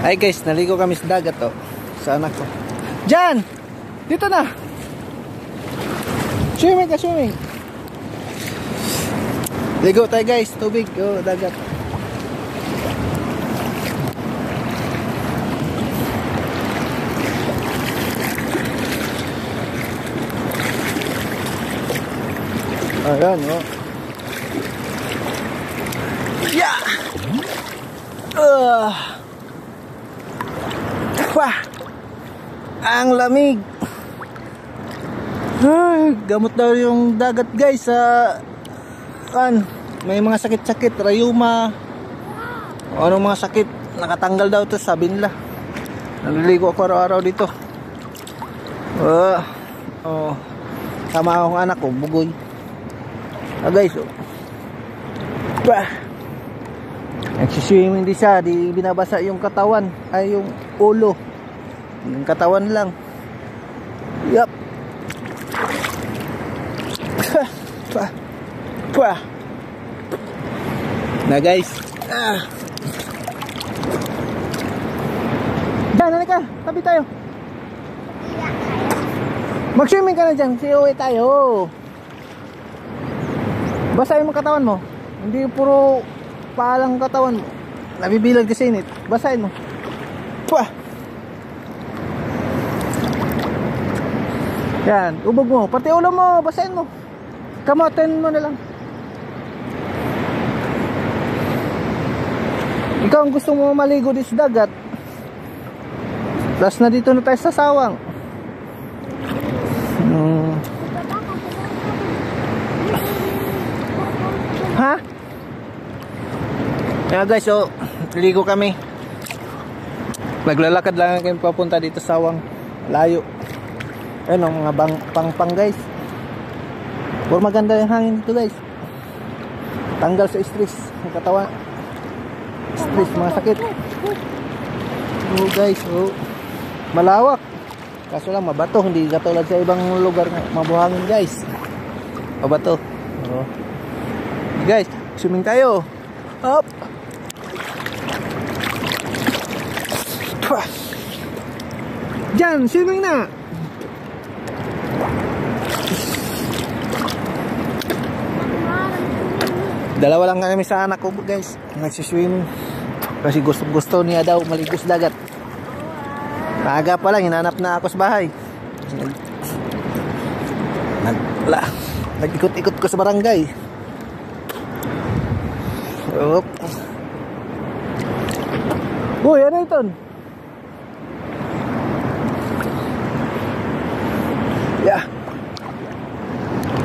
Ay guys, naligo kami sa dagat to. Sa anak ko. Jan! Dito na! Swimming ka, swimming! Ligo tayo guys, tubig. Oh, dagat. Ayan, oh. Yeah! Wah! Ang lamig! Ay, gamot daw yung dagat guys sa may mga sakit-sakit, rayuma o anong mga sakit, nakatanggal daw to, sabi nila. Naliligo ako araw-araw dito. Sama akong anak ko, bugoy. Guys, nagsiswimming di siya, di binabasa yung katawan, ay yung ulo, yung katawan lang. Yup. Na guys, dyan, halika, tabi tayo. Mag-swimming ka na dyan, siuwi tayo. Basahin mo katawan mo. Hindi puro paalang katawan mo. Nabibilag kasi init. Basahin mo. Pwah! Yan, ubog mo. Pati ulo mo, basahin mo. Kamotin mo na lang. Ikaw ang gusto mo maligo dito sa dagat. Last na dito na tayo sa sawang. Ha? Kaya guys, so ligo kami. Naglalakad lang kami papunta dito sa sawang. Layo. Ayun ang mga pang guys. Puro maganda yung hangin dito guys. Tanggal sa stress ng katawan. Stress, mga sakit. Oh guys, oh. Malawak. Kaso lang mabato, hindi katulad sa ibang lugar na mabuhangin guys. Mabato. Oh. Guys, swimming tayo. Up. Diyan, swimming na. Dalawa lang kami sa anak ko guys, nagsiswimming. Kasi gusto niya daw maligo sa dagat. Maaga pa lang, hinanap na ako sa bahay. Nag-ikot-ikot ko sa barangay. Oop. Uy, ano ito? Yeah.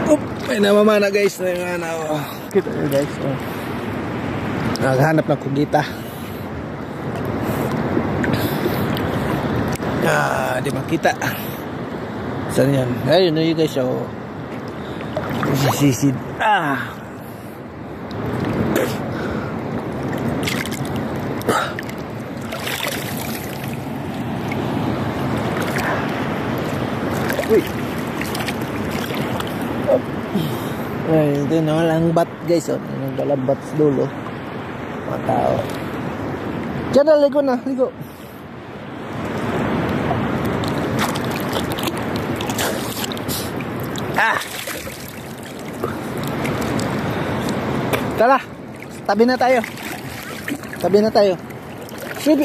Oop, may namamana guys na yung ano. Kita nyo guys. Naghanap ng kugita. Di makita. Saan yan? Ayun na yun guys. So, sisid. Uy. Ay, ito na walang bat guys. Walang bat sa dulo. Mga tao. Diyan na, ligo na. Ligo. Tara, tabi na tayo. Tabi na tayo.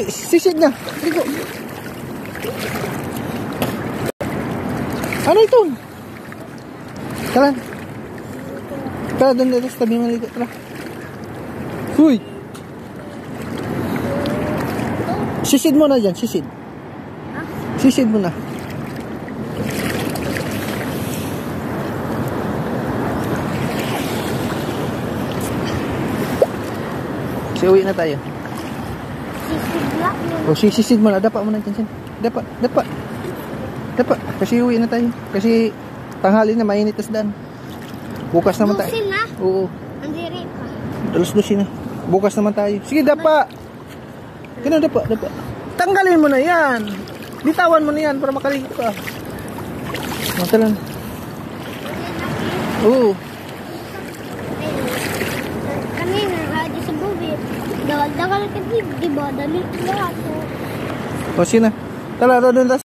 Sisid na. Ligo. Ano ito? Tara. Tara, doon dito sa tabi ng ligo. Tara. Uy. Sisid mo na dyan, sisid. Sisid mo na. Uwi na tayo. O sisid mo na, dapa mo na dyan. Dapa. Kasi uwi na tayo. Kasi tanghali na, mainit na sa daan. Bukas naman tayo. Lusin na? Oo. Andiri pa. Dalos-lusin na. Bukas naman tayo. Sige, dapa. Kaya dapa. Tanggalin mo na yan. Bitawan mo na yan para makaligo ka. Matalan. Oo. Kanina, radyo sa bubit. Dawal-dawal ka, di ba? Dali ka. O, sino? Tara, doon.